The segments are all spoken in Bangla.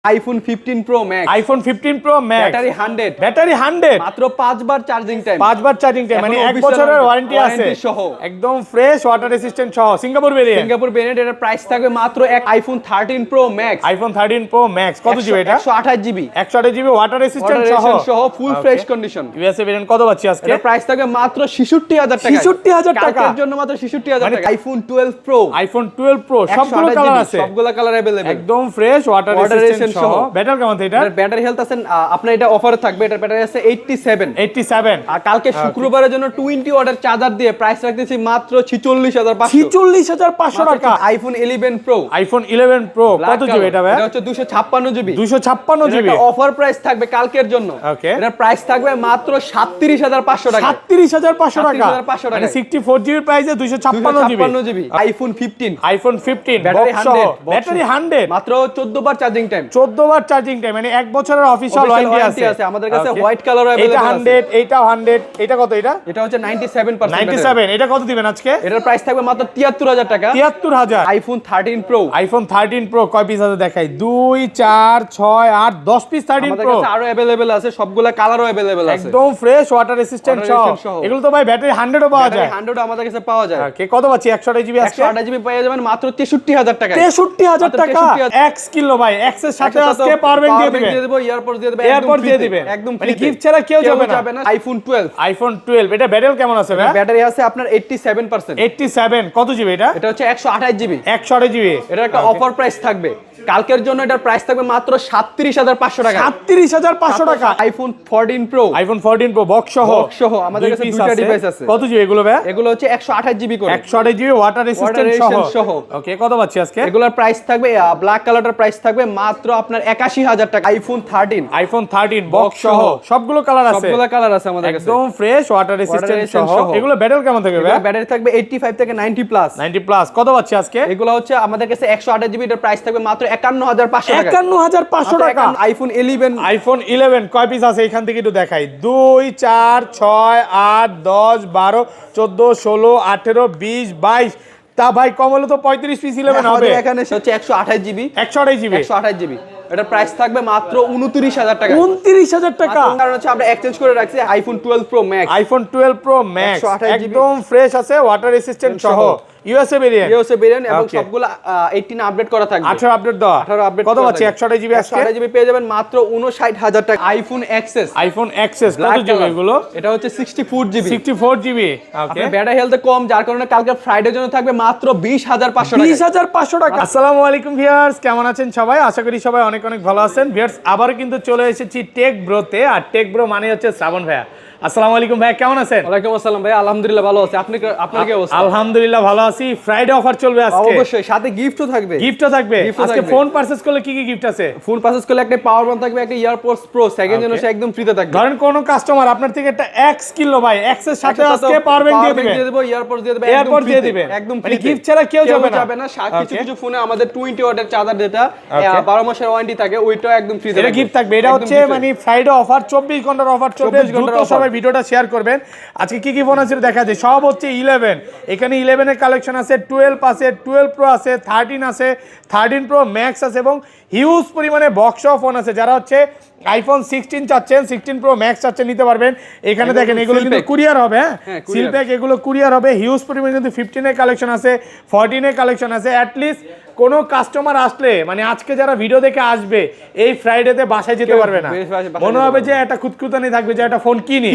IPhone 15 pro max, iPhone 15 pro max, battery 100 মাত্র 5 বার চার্জিং টাইম, মানে 1 বছরের ওয়ারেন্টি আছে সহ, একদম ফ্রেশ ওয়াটার রেসিস্ট্যান্ট সহ, সিঙ্গাপুর ভেরিয়েন্ট। এটার প্রাইস থাকবে মাত্র এক আইফোন 13 প্রো ম্যাক্স, কত জিবি এটা? 128 জিবি, 128 জিবি ওয়াটার রেসিস্ট্যান্ট সহ full fresh condition. USA variant কত পাচ্ছি আজকে? এটার প্রাইস থাকবে মাত্র 66000 টাকা, 66000 টাকা কালকের জন্য মাত্র 66000 টাকা। আইফোন 12 প্রো, সবগুলো কালার আছে, সবগুলো কালার अवेलेबल, একদম ফ্রেশ ওয়াটার রেসিস্ট্যান্ট সহ। ব্যাটারি কেমন এটা? ব্যাটারি হেলথ আছে আপনার এটা অফারে থাকবে, এটার ব্যাটারি আছে 87। আর কালকে শুক্রবারের জন্য 20 ওয়াটের চার্জার দিয়ে প্রাইস রাখতেছি মাত্র 46500 টাকা। আইফোন 11 প্রো, কত জিবি এটা ভাই? এটা হচ্ছে 256 জিবি, 256 জিবি। এটা অফার প্রাইস থাকবে কালকের জন্য। এটার প্রাইস থাকবে মাত্র 37500 টাকা, 37500 টাকা, মানে 64 জিবি প্রাইসে 256 জিবি। আইফোন 15, ব্যাটারি 100, মাত্র 14 বার চার্জিং টাইম, 14 বার চার্জিং টাইম, মানে 1 বছরের অফিশিয়াল ওয়ারেন্টি আছে। আমাদের কাছে হোয়াইট কালার अवेलेबल এটা 100, এটা 100, এটা কত? এটা হচ্ছে 97%। 97, এটা কত দিবেন আজকে? এটার প্রাইস থাকবে মাত্র 73000 টাকা। 73000। আইফোন 13 প্রো, কয় পিস আছে দেখাই? 2 4 6 8 10 পিস 13 প্রো। আমাদের কাছে আরো अवेलेबल আছে, সবগুলা কালারও अवेलेबल আছে, একদম ফ্রেশ ওয়াটার রেসিস্ট্যান্ট সহ। এগুলো তো ভাই ব্যাটারি 100 ও পাওয়া যায়, 100 আমাদের কাছে পাওয়া যায়। ওকে, কত পাচ্ছি? 128 জিবি আজকে? 128 জিবি পেয়ে যাবেন মাত্র 63000 টাকা। 63000 টাকা, এক্স কিলো ভাই, এক্স এর সাথে আজকে পাওয়ার ব্যাংক দিয়ে দিবেন, ইয়ারপডস দিয়ে দিবেন, একদম মানে গিফট ছাড়া কেউ যাবে না। আইফোন 12, এটা ব্যাটারি কেমন আছে ভাই? ব্যাটারি আছে আপনার 87%। 87, কত জিবি এটা? এটা হচ্ছে 128 জিবি, 128 জিবি। এটা একটা অফার প্রাইস থাকবে কালকের জন্য, এটার প্রাইস থাকবে মাত্র 37500 টাকা। 37500 টাকা। আইফোন 14 প্রো, বক্স সহ আমাদের কাছে দুইটা ডিভাইস আছে। কত জিবি এগুলো ভাই? এগুলো হচ্ছে 128 জিবি করে, 128 জিবি ওয়াটার রেসিস্ট্যান্ট সহ। ওকে, কত পাচ্ছি আজকে? এগুলোর প্রাইস থাকবে ব্ল্যাক কালারটার প্রাইস থাকবে মাত্র আপনার 81000 টাকা। আইফোন 13 বক্স সহ, সবগুলো কালার আছে, আমাদের কাছে, একদম ফ্রেশ ওয়াটার রেসিস্ট্যান্ট সহ। এগুলো ব্যাটারি কেমন থাকবে ভাই? ব্যাটারি থাকবে 85 থেকে 90 প্লাস। কত পাচ্ছি আজকে? এগুলো হচ্ছে আমাদের কাছে 128 জিবি, এর প্রাইস থাকবে মাত্র 51500 টাকা। 51500 টাকা। আইফোন 11 কয় পিস আছে এখান থেকে একটু দেখাই? 2 4 6 8 10 12 14 16 18 20 22। তা ভাই কম হলে তো 35 পিস 11 হবে। এখানে হচ্ছে 128 জিবি, 128 জিবি। এটার প্রাইস থাকবে মাত্র 29000 টাকা। 29000 টাকা, কারণ হচ্ছে আমরা এক্সচেঞ্জ করে রাখছি আইফোন 12 প্রো ম্যাক্স। একদম ফ্রেশ আছে, ওয়াটার রেসিস্ট্যান্ট সহ, ইউএসএ ভেরিয়েন্ট এবং সবগুলো 18 আপডেট করা থাকবে, 18 আপডেট দাও। 18 আপডেট কত পাচ্ছি? 128 জিবি আজকে? 128 জিবি পেয়ে যাবেন মাত্র 59000 টাকা। আইফোন এক্সএস, কত জিবি এগুলো? এটা হচ্ছে 64 জিবি, 64 জিবি। ওকে, ব্যাটারি হেলথ কম, যার কারণে কালকে ফ্রাইডের জন্য থাকবে মাত্র 20500 টাকা। 20500 টাকা। আসসালামু আলাইকুম ভিউয়ার্স, কেমন আছেন সবাই? আশা করি সবাই অনেক অনেক ভালো আছেন। ভিউয়ার্স, আবারো কিন্তু চলে এসেছি টেক ব্রোতে, আর টেক ব্রো মানে হচ্ছে শ্রাবণ ভাইয়া। আসসালামু আলাইকুম ভাই, কেমন আছেন? ওয়ালাইকুম আসসালাম ভাই, আলহামদুলিল্লাহ ভালো আছি। আপনার কি অবস্থা? আলহামদুলিল্লাহ ভালো আছি। ফ্রাইডে অফার চলবে আজকে, অবশ্যই সাথে গিফটও থাকবে। আজকে ফোন পারচেজ করলে কি কি গিফট আছে? ফোন পারচেজ করলে একটা পাওয়ার ব্যাংক থাকবে, একটা ইয়ারপডস প্রো সেকেন্ড জেনারেশন একদম ফ্রিতে থাকবে। ধরেন কোন কাস্টমার আপনার থেকে একটা এক্স কিনলো ভাই, এক্স এর সাথে আজকে পাওয়ার ব্যাংক দিয়ে দিবেন, ইয়ারপডস দিয়ে দিবেন, একদম মানে গিফট ছাড়া কেউ যাবে না। কিছু কিছু ফোনে আমাদের 20 ওয়াটের চার্জার যেটা 12 মাসের ওয়ারেন্টি থাকে, ওইটাও একদম ফ্রিতে এটা গিফট থাকবে। এটা হচ্ছে মানে ফ্রাইডে অফার, 24 ঘন্টার অফার চলবে। দ্রুত সবাই ভিডিওটা শেয়ার করবেন। আজকে কি কি ফোন আছে দেখা যায়। সব হচ্ছে 11, এখানে 11 এর কালেকশন আছে, 12 আছে, 12 প্রো আছে, 13 আছে, 13 প্রো ম্যাক্স আছে, এবং হিউজ পরিমাণে বক্স ফোন আছে। যারা হচ্ছে আইফোন 16 চাচ্ছেন, 16 প্রো ম্যাক্স চাচ্ছেন, নিতে পারবেন। এখানে দেখেন এগুলো কিন্তু কুরিয়ার হবে, হ্যাঁ সিল প্যাক, এগুলো কুরিয়ার হবে। হিউজ পরিমাণে কিন্তু 15 এর কালেকশন আছে, 14 এর কালেকশন আছে। অ্যাটলিস্ট কোনো কাস্টমার আসলে, মানে আজকে যারা ভিডিও দেখে আসবে, এই ফ্রাইডেতে বাসায় যেতে পারবে না, মনে হবে যে একটা খুঁতখুঁতানি থাকবে যে একটা ফোন কিনি।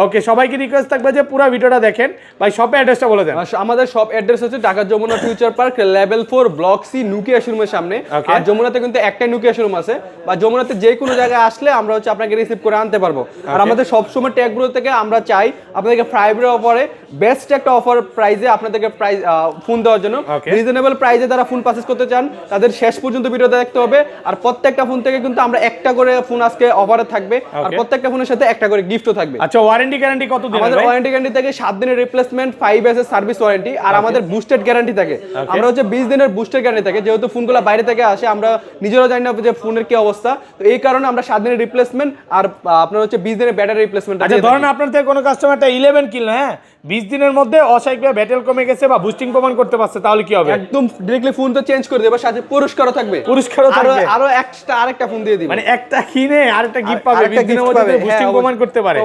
ওকে, সবাইকে রিকোয়েস্ট থাকবে যে পুরো ভিডিওটা দেখেন। ভাই শপের অ্যাড্রেসটা বলে দেন। আমাদের শপ অ্যাড্রেস হচ্ছে Dhaka Jamuna future park level 4 block C Nokia শোরুমের সামনে। আর যমুনাতে কিন্তু একটাই নুকিয়া শোরুম আছে, বা যমুনাতে যে কোনো জায়গায় আসলে আমরা হচ্ছে আপনাকে রিসিভ করে আনতে পারবো। আর আমাদের সবসময় ট্যাগগুলো থেকে আমরা চাই আপনাদেরকে ফ্রাইডে অফারে বেস্ট একটা অফার প্রাইসে আপনাদেরকে প্রাইস ফোন দেওয়ার জন্য। রিজনেবল প্রাইসে যারা ফোন পারচেজ করতে চান তাদের শেষ পর্যন্ত ভিডিওটা দেখতে হবে। আর প্রত্যেকটা ফোন থেকে কিন্তু আমরা একটা করে ফোন আজকে অফারে থাকবে, আর প্রত্যেকটা ফোনের সাথে একটা করে গিফটও থাকবে। আচ্ছা, ওয়ারেন্টি গ্যারান্টি কত দিন? আমাদের ওয়ারেন্টি গ্যারান্টি থাকে 7 দিনের রিপ্লেসমেন্ট, 5 ইয়ার্স সার্ভিস ওয়ারেন্টি, আর আমাদের বুস্টেড গ্যারান্টি থাকে। আমরা হচ্ছে 20 দিনের বুস্টেড গ্যারান্টি থাকে, যেহেতু ফোনগুলো বাইরে থেকে আসে, আমরা নিজেরা জানি না যে ফোনের কি অবস্থা, তো এই কারণে আমরা 7 7 দিনের রিপ্লেসমেন্ট আর আপনার হচ্ছে 20 দিনের ব্যাটারি রিপ্লেসমেন্ট। আচ্ছা ধরেন আপনার থেকে কোনো কাস্টমারটা 11 কিনলো, হ্যাঁ 20 দিনের মধ্যে অস্বাভাবিকভাবে ব্যাটেল কমে গেছে বা বুস্টিং প্রমাণ করতে পারছে, তাহলে কি হবে? একদম ডাইরেক্টলি ফোন তো চেঞ্জ করে দেব, সাথে পুরস্কারও থাকবে। পুরস্কারও থাকবে, আরো এক্সট্রা আরেকটা ফোন দিয়ে দিব, মানে একটা কিনে আরেকটা গিফট পাবে, 20 দিনের মধ্যে বুস্টিং প্রমাণ করতে পারে।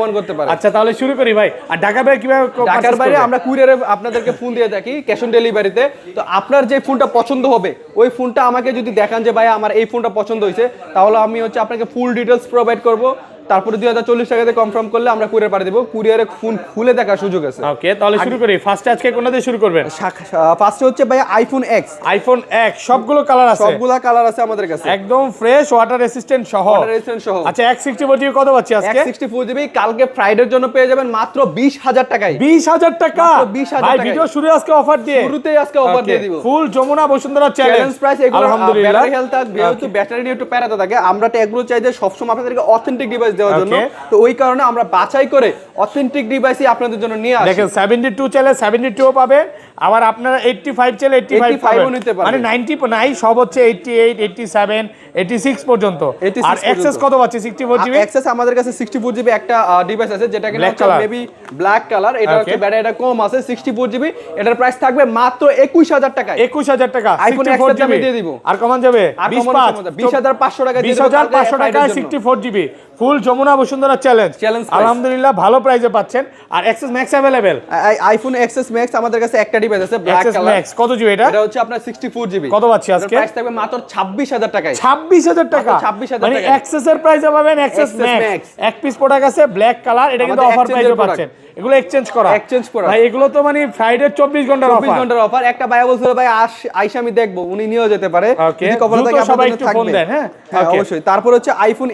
আচ্ছা তাহলে শুরু করি ভাই। আর ঢাকার বাইরে কিভাবে? ঢাকার বাইরে আমরা কুরিয়ারে আপনাদেরকে ফোন দিয়ে থাকি, ক্যাশ অন ডেলিভারিতে। তো আপনার যে ফোনটা পছন্দ হবে ওই ফোনটা আমাকে যদি দেখান যে ভাই আমার এই ফোনটা পছন্দ হয়েছে, তাহলে আমি হচ্ছে আপনাকে ফুল ডিটেলস প্রোভাইড করব। তারপরে 2040 টাকাতে কনফার্ম করলে আমরা কুরিয়ার পাঠিয়ে দেব। কুরিয়ারে ফোন খুলে দেখার সুযোগ আছে। ওকে তাহলে শুরু করি। ফার্স্টে আজকে কোনটা দিয়ে শুরু করবেন? ফার্স্টে হচ্ছে ভাই আইফোন এক্স। আইফোন এক্স সবগুলো কালার আছে, সবগুলা কালার আছে আমাদের কাছে, একদম ফ্রেশ, ওয়াটার রেসিস্ট্যান্ট সহ। আচ্ছা 164 জিবি কত পাচ্ছি আজকে? 164 জিবি কালকে ফ্রাইডের জন্য পেয়ে যাবেন মাত্র 20,000 টাকায়। 20,000 টাকা? 20,000 ভাই টাকা। ভিডিও শুরু আজকে অফার দিয়ে, শুরুতেই আজকে অফার দিয়ে দিব। ফুল যমুনা বসুন্ধরা চ্যালেঞ্জ প্রাইস। এগুলো আলহামদুলিল্লাহ ব্যাটারি হেলথ থাকবে, যেহেতু ব্যাটারি নিয়ে একটু প্যারাতে থাকে, আমরা তো এগুলো চাই যে সবসময় আপনাদেরকে অথেন্টিক ডিভাইস দেওয়ার জন্য। তো ওই কারণে আমরা বাছাই করে অথেন্টিক ডিভাইসই আপনাদের জন্য নিয়ে আসি। দেখেন 72 চাইলে 72 ও পাবেন, আবার আপনারা 85 চাইলে 85 ও নিতে পারবেন। মানে 90 নাই, সব হচ্ছে 88, 87, 86 পর্যন্ত। আর এক্সেস কত পাচ্ছি? 64 জিবি এক্সেস আমাদের কাছে 64 জিবি একটা ডিভাইস আছে, যেটা কিনা মেবি ব্ল্যাক কালার। এটা হচ্ছে ব্যাটারিটা কম আছে, 64 জিবি। এটার প্রাইস থাকবে মাত্র 21,000 টাকায়। 21,000 টাকা আইফোন এক্স এর দামে দিয়ে দিব। আর কমান যাবে 20,500 টাকা দিয়ে 20,500 টাকায় 64 GB full Jamuna Bashundhara challenge. আলহামদুলিল্লাহ ভালো প্রাইসে পাচ্ছেন। আর XS max available, iPhone XS max আমাদের কাছে একটা ডিভাইস আছে ব্ল্যাক কালার। ম্যাক্স কত জিবি এটা? এটা হচ্ছে আপনার 64 জিবি। কত পাচ্ছি আজকে? প্রাইস থাকবে মাত্র 26,000 টাকায়। 26,000 টাকা? 26,000 মানে টাকা এক্সেস এর প্রাইসে পাবেন এক্সেস ম্যাক্স। এক পিস প্রোডাক্ট আছে ব্ল্যাক কালার, এটা কিন্তু অফার প্রাইসে পাচ্ছেন। এগুলো এক্সচেঞ্জ করা ভাই, এগুলো তো মানে ফ্রাইডে 24 ঘন্টার অফার। 24 ঘন্টার অফার। একটা ভাই বলছিল ভাই আইসা আমি দেখবো, উনি নিয়েও যেতে পারে যদি কভার থাকে সবাই একটু ফোন দেন। হ্যাঁ অবশ্যই। তারপর হচ্ছে আইফোন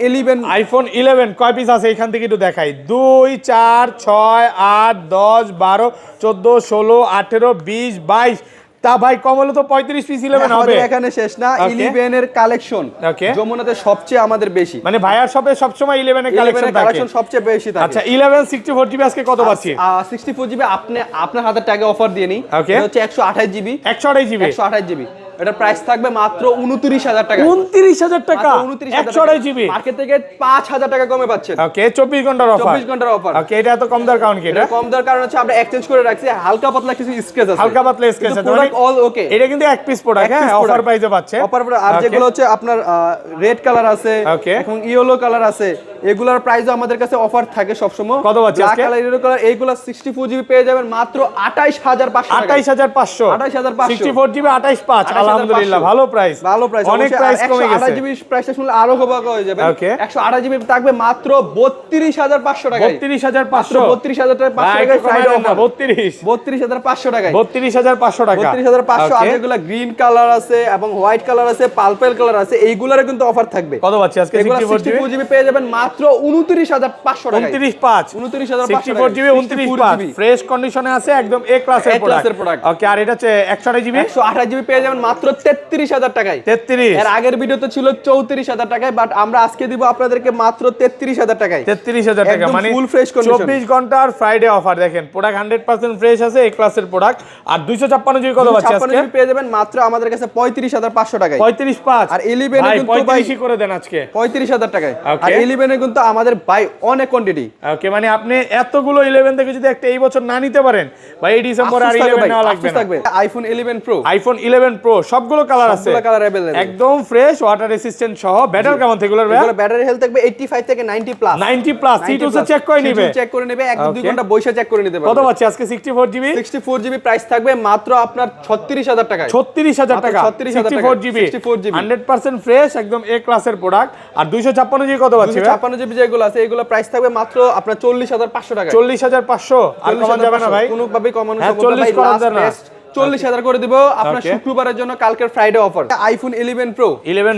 11 কয় পিস আছে এখান থেকে একটু দেখাই। 2 4 6 8 10 12 14 16 18 20 22। তা ভাই কমলে তো 35 পিস 11 হবে। এখানে শেষ না, 11 এর কালেকশন যমুনাতে সবচেয়ে আমাদের বেশি। মানে ভাইয়ার শপে সবসময় 11 এর কালেকশন সবচেয়ে বেশি থাকে। আচ্ছা 11 64 জিবি আজকে কত পাচ্ছি? 64 জিবি আপনার হাতে টাকা অফার দিয়ে নি। এটা হচ্ছে 128 জিবি। 128 জিবি। এটা প্রাইস থাকবে মাত্র 29,000 টাকা। 29,000 টাকা 128 জিবি। মার্কেট থেকে 5,000 টাকা কমে পাচ্ছেন। ওকে 24 ঘন্টার অফার। 24 ঘন্টার অফার। ওকে এটা এত কম দর কারণ কি? এটা কম দর কারণ হচ্ছে আমরা এক্সচেঞ্জ করে রাখছি। হালকা পাতলা কিছু স্ক্র্যাচ আছে, হালকা পাতলা স্ক্র্যাচ আছে, প্রোডাক্ট অল ওকে। এটা কিন্তু এক পিস প্রোডাক্ট, হ্যাঁ অফার প্রাইসে পাচ্ছে। অফার আর যেগুলো হচ্ছে আপনার রেড কালার আছে এবং ইয়েলো কালার আছে, এগুলোর প্রাইসও আমাদের কাছে অফার থাকে সব সময়। কত পাচ্ছি আজকে? কালার ইয়েলো কালার এইগুলো 64 জিবি পেয়ে যাবেন মাত্র 28,500 টাকা। 28,500 64 জিবি 28,500। আলহামদুলিল্লাহ ভালো প্রাইস, ভালো প্রাইস। অনেক প্রাইস কমে গেছে। 128 জিবি প্রাইসটা শুনলে আরো অবাক হয়ে যাবেন। 128 জিবি থাকবে মাত্র 32,500 টাকায়। 32,500 32,500 টাকা ফ্রাইডে অফার। 32,500 টাকায়। 32,500 টাকা। 32,500। আর যেগুলো গ্রিন কালার আছে এবং হোয়াইট কালার আছে, পার্পল কালার আছে, এইগুলোর কিন্তু অফার থাকবে। কত পাচ্ছি আজকে? 64 জিবি পেয়ে যাবেন মাত্র 29,500 টাকায়। 64 জিবি 29,500 ফ্রেশ কন্ডিশনে আছে, একদম এ ক্লাসের প্রোডাক্ট। ওকে আর এটা হচ্ছে 128 জিবি। 128 জিবি পেয়ে যাবেন মাত্র 33,000 টাকায়। 33। এর আগের ভিডিওতে ছিল 34,000 টাকায়, বাট আমরা আজকে দিব আপনাদেরকে মাত্র 33,000 টাকায়। 33,000 টাকা মানে ফুল ফ্রেশ কন্ডিশন। 24 ঘন্টার ফ্রাইডে অফার। দেখেন প্রোডাক্ট 100% ফ্রেশ আছে, এ ক্লাসের প্রোডাক্ট। আর 256 জিবি কত পাচ্ছি আজকে? 256 পেয়ে যাবেন মাত্র আমাদের কাছে 35,500 টাকায়। 35,500। আর 11 এ কিন্তু ভাই 35 করে দেন আজকে 35,000 টাকায়। আর 11 এ কিন্তু আমাদের ভাই অনেক কোয়ান্টিটি। ওকে মানে আপনি এতগুলো 11 থেকে যদি একটা এই বছর না নিতে পারেন ভাই, এই ডিসেম্বর আর 11 নেওয়া লাগবে না। আইফোন 11 প্রো, আইফোন 11 প্রো সবগুলো কালার আছে, সবগুলো কালার अवेलेबल, একদম ফ্রেশ, ওয়াটার রেসিস্ট্যান্ট সহ। ব্যাটারি কেমন থেকে এগুলোর? এগুলো ব্যাটারি হেলথ থাকবে 85 থেকে 90 প্লাস। 90 প্লাস সিটু সে চেক করে নেবে, চেক করে নেবে, 1-2 ঘন্টা বসে চেক করে নিতে পারবে। কত পাচ্ছি আজকে? 64 জিবি। 64 জিবি প্রাইস থাকবে মাত্র আপনার 36,000 টাকায়। 36,000 টাকা। 64 জিবি 100% ফ্রেশ, একদম এ ক্লাসের প্রোডাক্ট। আর 256 জিবি কত পাচ্ছি? 256 জিবি যেগুলো আছে এগুলো প্রাইস থাকবে মাত্র আপনার 40,500 টাকা। 40,500। আর কমান যাবে না ভাই? কোনোভাবেই কমানো সম্ভব না ভাই, 40 40,000 করে দিব আপনার শুক্রবারের জন্য, কালকের Friday offer. IPhone 11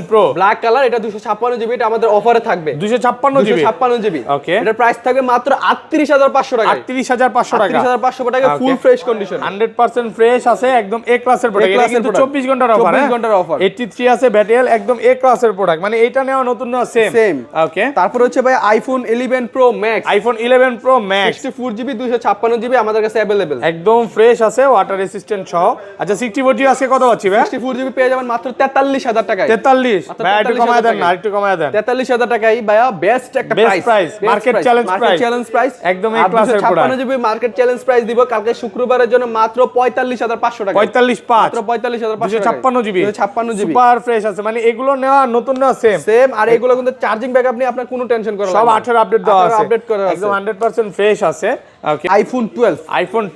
pro black colour, এটা 256 জিবি, এটা আমাদের অফারে থাকবে। 256 জিবি। ওকে এটার প্রাইস থাকবে মাত্র 38,500 টাকা। 38,500 টাকা। 38,500 টাকা ফুল ফ্রেশ কন্ডিশন, 100% ফ্রেশ আছে, একদম এ ক্লাসের প্রোডাক্ট। এটা কিন্তু 24 ঘন্টার অফার। 24 ঘন্টার অফার। 83 আছে ব্যাটেল, একদম এ ক্লাসের প্রোডাক্ট। মানে এটা নেওয়া নতুন না, সেম। ওকে তারপর হচ্ছে ভাই iPhone 11 pro max. IPhone 11 pro max 64 GB 256 GB আমাদের কাছে अवेलेबल, একদম ফ্রেশ আছে, ওয়াটার রেসিস্ট্যান্ট সহ। আচ্ছা 64GB আজকে কত পাচ্ছি ভাই? 64GB পেয়ে যাবেন মাত্র 43000 টাকায়। 43 ভাই একটু কমায় দেন না, একটু কমায় দেন। 43000 টাকায় ভাইয়া বেস্ট একটা প্রাইস, মার্কেট চ্যালেঞ্জ প্রাইস একদম এই ক্লাসের product. 56GB market challenge price দিব কালকে শুক্রবারের জন্য মাত্র 45500 টাকা। 45.5 মাত্র 45500 টাকা। 256GB 256GB সুপার ফ্রেশ আছে, মানে এগুলো নেওয়া নতুন নেওয়া সেম। আর এগুলো কিন্তু চার্জিং ব্যাকআপ নিয়ে আপনার কোনো টেনশন করা লাগবে না, সব 18 আপডেট দেওয়া আছে, আপডেট করা আছে, একদম 100% ফ্রেশ আছে। ওকে আইফোন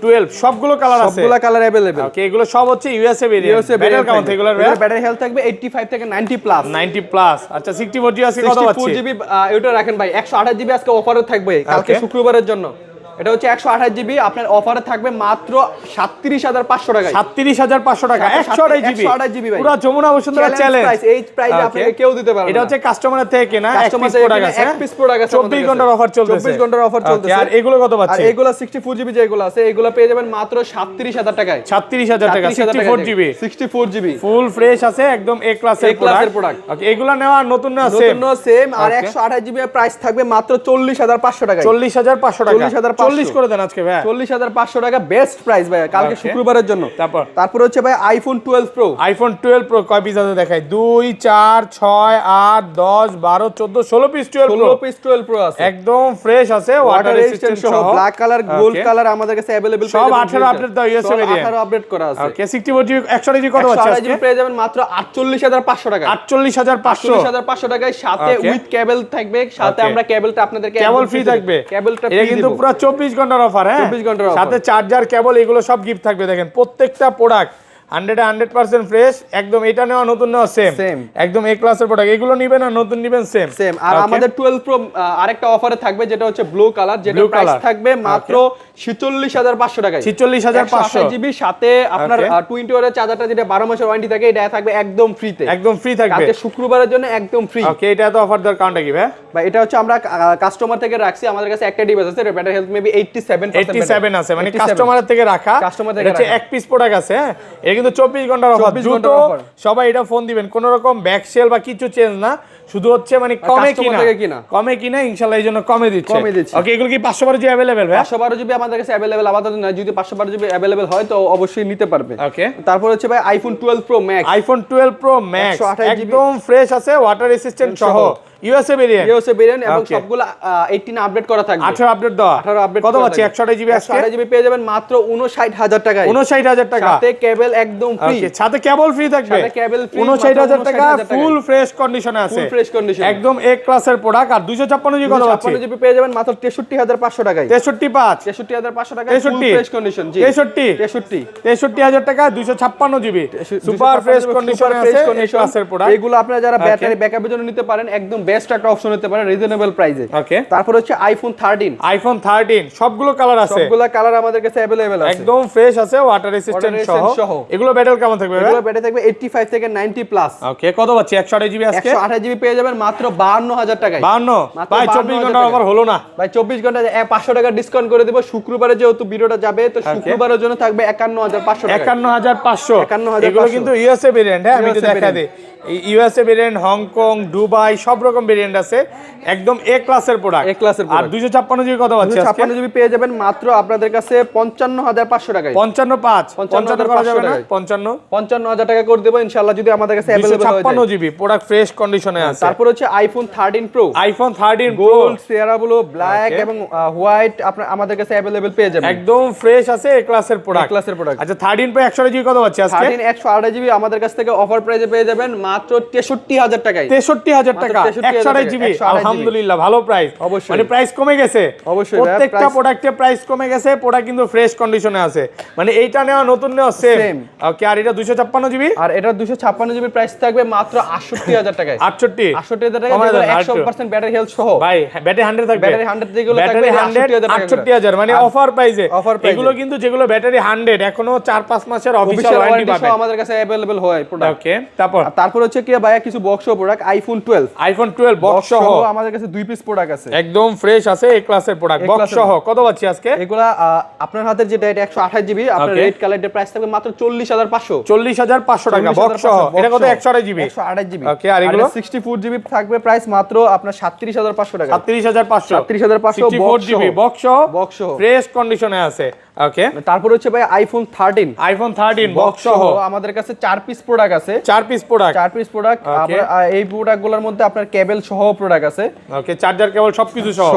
12 সবগুলো কালার আছে, সবগুলো কালার अवेलेबल। ওকে এগুলো সব হচ্ছে ইউএসএ ভেরিয়েন্ট। ব্যাটারি কেমন থেকে এগুলোর ব্যাটারি হেলথ থাকবে 85 থেকে 90 প্লাস। 90 প্লাস। আচ্ছা 64GB আজকে কত পাচ্ছি? 64GB এটা রাখেন ভাই, 128GB আজকে অফারে থাকবে কালকে শুক্রবারের জন্য। এটা হচ্ছে 128GB আপনার অফারে থাকবে মাত্র 37500 টাকায়। 37500 টাকা 128GB ভাই, পুরো যমুনা বসুন্ধরা চ্যালেঞ্জ। এই প্রাইসে আপনাকে কেউ দিতে পারবে না। এটা হচ্ছে কাস্টমারের থেকে কেনা, কাস্টমার এক পিস প্রোডাক্ট আছে, এক পিস প্রোডাক্ট আছে, 24 ঘন্টার অফার চলতেছে, 24 ঘন্টার অফার চলতেছে। আর এগুলো কত পাচ্ছি? আর এগুলো 64GB যেগুলো আছে এগুলো পেয়ে যাবেন মাত্র 37000 টাকায়। 37000 টাকা 64GB ফুল ফ্রেশ আছে, একদম এ ক্লাসের প্রোডাক্ট। ওকে এগুলো নেওয়া নতুন না সেম। আর 128GB এর প্রাইস থাকবে মাত্র 40500 টাকায়। 40500 টাকা 40 করে দেন আজকে ভাই। 40500 টাকা বেস্ট প্রাইস ভাই কালকে শুক্রবারের জন্য। তারপর হচ্ছে ভাই আইফোন 12 প্রো। আইফোন 12 প্রো কয় পিস আছে দেখাই? 2 4 6 8 10 12 14 16 পিস 12 প্রো আছে, একদম ফ্রেশ আছে, ওয়াটার রেজিস্ট্যান্ট সহ, ব্ল্যাক কালার গোল্ড কালার আমাদের কাছে अवेलेबल সব 18 আপডেট দাও ইউএসএ ভেরিয়েন্ট, 18 আপডেট করা আছে। ওকে 64GB 128GB কত আছে আজকে? পেয়ে যাবেন মাত্র 48500 টাকা। 48500 টাকায় সাথে উইথ কেবল থাকবে, সাথে আমরা কেবলটা আপনাদেরকে কেবল ফ্রি থাকবে। কেবলটা এটা কিন্তু পুরো 24 ঘন্টার অফার, হ্যাঁ 24 ঘন্টার অফার, সাথে চার্জার কেবল এগুলো সব গিফট থাকবে। দেখেন প্রত্যেকটা প্রোডাক্ট 100% ফ্রেশ, একদম এটা নেওয়া নতুন নেওয়া সেম, একদম এ ক্লাসের প্রোডাক্ট। এগুলো নিবেন আর নতুন নিবেন সেম। আর আমাদের 12 প্রো আরেকটা অফারে থাকবে যেটা হচ্ছে ব্লু কালার, যেটা প্রাইস থাকবে মাত্র 46500 টাকায়। 46500 জিবি সাথে আপনার 20 ওয়াটের চার্জারটা যেটা 12 মাসের ওয়ারেন্টি থাকে এটা থাকবে একদম ফ্রিতে, একদম ফ্রি থাকবে কালকে শুক্রবারের জন্য একদম ফ্রি। ওকে এটা তো অফার দর কাউন্টটা কি ভাই? ভাই এটা হচ্ছে আমরা কাস্টমার থেকে রাখছি, আমাদের কাছে একটা ডিভাইস আছে, ব্যাটারি হেলথ মেবি 87 আছে, মানে কাস্টমারের থেকে রাখা, এটা এক পিস প্রোডাক্ট আছে, হ্যাঁ এটা কিন্তু 24 ঘন্টার অফার। দ্রুত সবাই এটা ফোন দিবেন, কোন রকম ব্যাক সেল বা কিছু চেঞ্জ না, শুধু হচ্ছে মানে কমে কিনা ইনশাআল্লাহ এই জন্য কমে দিচ্ছে। ওকে এগুলো কি 512GB अवेलेबल ভাই? 512GB আমাদের কাছে अवेलेबल আপাতত না, যদি 512GB अवेलेबल হয় তো অবশ্যই নিতে পারবে। ওকে তারপর হচ্ছে ভাই iPhone 12 pro max. IPhone 12 pro max একদম ফ্রেশ আছে, ওয়াটার রেজিস্ট্যান্ট সহ, ইউএসএ ভেরিয়েন্ট এবং সবগুলো 18 আপডেট করা থাকবে, 18 আপডেট দাও। 18 আপডেট কত পাচ্ছি? 128GB আজকে 128GB পেয়ে যাবেন মাত্র 59000 টাকায়। 59000 টাকা সাথে কেবল একদম ফ্রি, সাথে কেবল ফ্রি থাকবে, 59000 টাকা ফুল ফ্রেশ কন্ডিশনে আছে, ফুল ফ্রেশ কন্ডিশন একদম এ ক্লাসের প্রোডাক্ট। আর 256GB কত পাচ্ছি? 256GB পেয়ে যাবেন মাত্র 63500 টাকায়। 63500 টাকায় ফুল ফ্রেশ কন্ডিশন। জি 63000 টাকা 256GB সুপার ফ্রেশ কন্ডিশনে আছে, এই ক্লাসের প্রোডাক্ট। এগুলো আপনারা যারা ব্যাটারি ব্যাকআপের জন্য নিতে পারেন একদম বেস্ট একটা অপশন হতে পারে রিজনেবল প্রাইসে। ওকে তারপর হচ্ছে আইফোন 13 সবগুলো কালার আছে, সবগুলো কালার আমাদের কাছে अवेलेबल আছে, একদম ফ্রেশ আছে, ওয়াটার রেজিস্ট্যান্ট সহ। এগুলো ব্যাটারি কেমন থাকবে? এগুলো ব্যাটারি থাকবে 85 থেকে 90 প্লাস। ওকে কত পাচ্ছি? 128GB আজকে 128GB পেয়ে যাবেন মাত্র 52000 টাকায়। 52 ভাই 24 ঘন্টা অফার হলো না ভাই, 24 ঘন্টা 500 টাকা ডিসকাউন্ট করে দেব। শুক্রবারে যেহেতু ভিডিওটা যাবে তো শুক্রবারের জন্য থাকবে 51500 টাকা। 51500 এগুলো কিন্তু ইউএসএ ভেরিয়েন্ট, হ্যাঁ আমি তো দেখা দেই ইউএসএ ভেরিয়েন্ট, হংকং, দুবাই সব রকম ভেরিয়েন্ট আছে, একদম এ ক্লাসের প্রোডাক্ট। আর 256GB কত পাচ্ছি আজকে? 256GB পেয়ে যাবেন মাত্র আপনাদের কাছে 55500 টাকায়। 55 করা যাবে না? 55000 টাকা করে দেব ইনশাআল্লাহ যদি আমাদের কাছে अवेलेबल হয়ে যায়। 256GB প্রোডাক্ট ফ্রেশ কন্ডিশনে আছে। তারপর হচ্ছে iPhone 13 pro. IPhone 13 gold, Sierra blue, black এবং হোয়াইট আপনারা আমাদের কাছে अवेलेबल পেয়ে যাবেন, একদম ফ্রেশ আছে, এ ক্লাসের প্রোডাক্ট। আচ্ছা 13 প্রো 128GB কত পাচ্ছি আজকে? 13 128GB আমাদের কাছ থেকে অফার প্রাইসে পেয়ে যাবেন মাত্র 63000 টাকায়। 63000 টাকা 128GB, আলহামদুলিল্লাহ ভালো প্রাইস। মানে প্রাইস কমে গেছে, অবশ্যই প্রত্যেকটা প্রোডাক্টে প্রাইস কমে গেছে, প্রোডাক্ট কিন্তু ফ্রেশ কন্ডিশনে আছে, মানে এইটা নেওয়া নতুন নেওয়া সেম। ওকে আর এটা 256GB, আর এটা 256GB প্রাইস থাকবে মাত্র 68000 টাকায়। 68000 টাকা 100% ব্যাটারি হেলথ সহ। ভাই ব্যাটারি 100 থাকবে, ব্যাটারি 100 যেগুলো থাকবে 68000 মানে অফার প্রাইসে। এগুলো কিন্তু যেগুলো ব্যাটারি 100 এখনো 4-5 মাসের অফিশিয়াল ওয়ারেন্টি পাবে, আমাদের কাছে अवेलेबल হয় প্রোডাক্ট। ওকে তারপর হচ্ছে কি ভাইয়া কিছু বক্স প্রোডাক্ট আইফোন 12 বক্স সহ আমাদের কাছে 2 পিস প্রোডাক্ট আছে, একদম ফ্রেশ আছে, এই ক্লাসের প্রোডাক্ট বক্স সহ। কত পাচ্ছি আজকে? এগুলা আপনার হাতের যেটা এটা 128GB, আপনার রেড কালারের প্রাইস থাকবে মাত্র 40500 টাকা বক্স সহ। এটা কত? 128GB। ওকে আর এগুলো 64GB থাকবে প্রাইস মাত্র আপনার 37500 টাকা। 37500 37500 64GB বক্স সহ ফ্রেশ কন্ডিশনে আছে। ওকে, তারপর হচ্ছে ভাই আইফোন 13 বক্স সহ আমাদের কাছে 4 পিস প্রোডাক্ট আছে। 4 পিস প্রোডাক্ট আপনার এই প্রোডাক্টগুলোর মধ্যে আপনার কেবল সহ প্রোডাক্ট আছে। ওকে, চার্জার কেবল সবকিছু সহ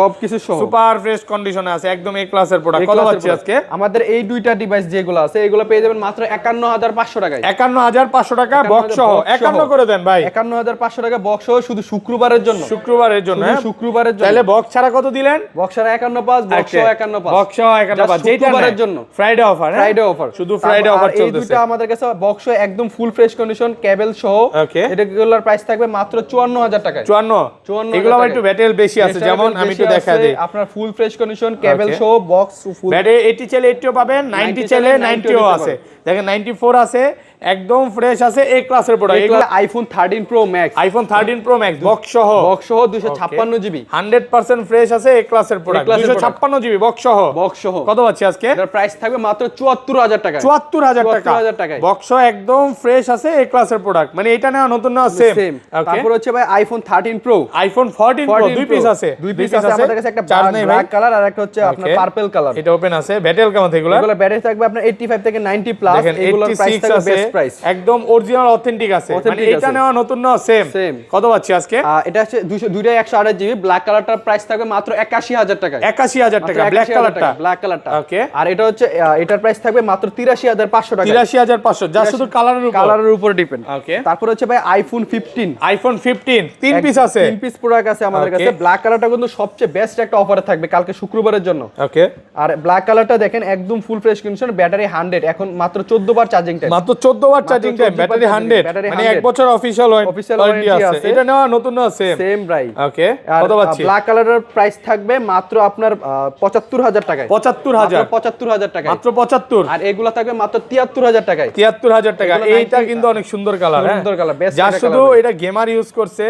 সুপার ফ্রেশ কন্ডিশনে আছে, একদম এ ক্লাসের প্রোডাক্ট। কত পাচ্ছি আজকে? আমাদের এই দুইটা ডিভাইস যেগুলো আছে এগুলো পেয়ে যাবেন মাত্র 51500 টাকায়। 51500 টাকা বক্স সহ। 51 করে দেন ভাই। 51500 টাকা বক্স সহ, শুধু শুক্রবারের জন্য। শুক্রবারের জন্য, হ্যাঁ শুক্রবারের জন্য। তাহলে বক্স ছাড়া কত দিলেন? বক্স ছাড়া 515, বক্স সহ 515। বক্স সহ 515 যেটা শুক্রবারের জন্য। ফ্রাইডে অফার, ফ্রাইডে অফার, শুধু ফ্রাইডে অফার চলতেছে। এই দুইটা আমাদের কাছে বক্স সহ একদম ফুল ফ্রেশ কন্ডিশন কেবল সহ। ওকে, এটাগুলোর প্রাইস থাকবে মাত্র 54000 টাকায়। 54 এগুলো আবার একটু ব্যাটেল বেশি আছে, যেমন আমি একটু দেখা দেই। আপনার ফুল ফ্রেশ কন্ডিশন কেবল সহ বক্স ফুল। ব্যাটে 80 চাইলে 80ও পাবেন, 90 চাইলে 90ও আছে। দেখেন 94 আছে, একদম ফ্রেশ আছে, এ ক্লাসের প্রোডাক্ট। এগুলো iPhone 13 pro max, iPhone 13 pro max box সহ 256 জিবি 100% ফ্রেশ আছে, এ ক্লাসের প্রোডাক্ট। 256 জিবি বক্স সহ। কত পাচ্ছি আজকে? এর প্রাইস থাকবে মাত্র 74000 টাকা। 74000 টাকা বক্স একদম ফ্রেশ আছে, এ ক্লাসের প্রোডাক্ট। মানে এটা না নতুন না সেম। তারপর হচ্ছে ভাই আইফোন 13 প্রো, আইফোন 14 প্রো দুই পিস আছে। আমাদের কাছে একটা ব্ল্যাক কালার আর একটা হচ্ছে আপনার পার্পল কালার। এটা ওপেন আছে। ব্যাটারি কেমন এগুলো? এগুলো ব্যাটারি থাকবে আপনার 85 থেকে 90 প্লাস। এগুলোর প্রাইস থাকবে বেস্ট প্রাইস, একদম অরিজিনাল অথেন্টিক আছে। মানে এটা নেওয়া নতুন না সেম। কত পাচ্ছি আজকে? এটা হচ্ছে দুইটা 128 জিবি। ব্ল্যাক কালারটার প্রাইস থাকবে মাত্র 81000 টাকা। 81000 টাকা ব্ল্যাক কালারটা। ওকে, আর এটা হচ্ছে এটার প্রাইস থাকবে মাত্র 83500 টাকা। 83500 যা শুধু কালারের উপর ডিপেন্ড। ওকে, তারপর হচ্ছে ভাই আইফোন 15 তিন পিস আছে। 3 পিস প্রোডাক্ট আছে আমাদের কাছে। ব্ল্যাক কালারটা কিন্তু সবচেয়ে বেস্ট একটা অফারে থাকবে কালকে শুক্রবারের জন্য। ওকে, আর ব্ল্যাক কালারটা দেখেন একদম ফুল ফ্রেশ কন্ডিশন, ব্যাটারি 100, এখন মাত্র 14 বার চার্জিং টাইম। মাত্র 14 বার চার্জিং টাইম, ব্যাটারি 100, মানে 1 বছর অফিশিয়াল ওয়ারেন্টি আছে। এটা নেওয়া নতুন না সেম ভাই। ওকে, কত পাচ্ছি? ব্ল্যাক কালারের প্রাইস থাকবে মাত্র আপনার 75000 টাকায়। 75000 টাকায়, মাত্র 75। আর এগুলা থাকবে মাত্র 73000 টাকায়। 73000 টাকা। এইটা কিন্তু অনেক সুন্দর কালার, সুন্দর কালার, বেস্ট। যা শুধু এটা গেমার ইউজ করছে,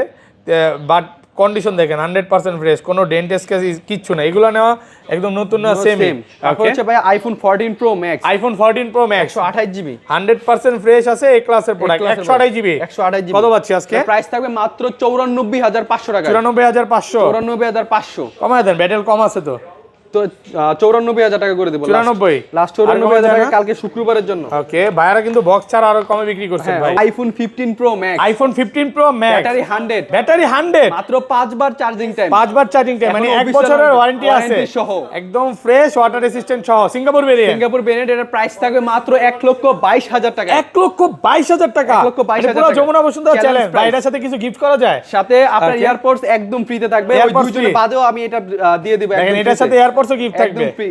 বাট কন্ডিশন দেখেন 100% ফ্রেশ, কোনো ডেন্ট স্ক্র্যাচ কিচ্ছু না। এগুলো নেওয়া একদম নতুন না সেম। তারপর হচ্ছে ভাই iPhone 14 pro max, 128 GB 100% fresh আছে, এ ক্লাসের প্রোডাক্ট। 128 জিবি কত পাচ্ছি আজকে? প্রাইস থাকবে মাত্র 94500 টাকা। 94500 কমায় দেন, ব্যাটেল কম আছে তো 94000 টাকা করে দেব। 94 লাস্ট 94000 টাকা কালকে শুক্রবারের জন্য। ওকে, ভাইরা কিন্তু বক্স ছাড়া আরো কমে বিক্রি করছেন ভাই। আইফোন 15 প্রো ম্যাক্স, ব্যাটারি 100 মাত্র 5 বার চার্জিং টাইম, মানে 1 বছরের ওয়ারেন্টি আছে সহ, একদম ফ্রেশ, ওয়াটার রেসিস্ট্যান্ট সহ, সিঙ্গাপুর ভেরিয়েন্ট। এর প্রাইস থাকবে মাত্র 1,22,000 টাকা। 1,22,000 টাকা। 1,22,000 পুরো যমুনা বসুন্ধরা চ্যালেঞ্জ। ভাইরার সাথে কিছু গিফট করা যায়, সাথে আপনার এয়ারপোর্টস একদম ফ্রিতে থাকবে। ওই দুইজনের বাদেও আমি এটা দিয়ে দিব। দেখেন, এটার সাথে এয়ারপোর্টসও গিফট থাকবে। একদম ফ্রি।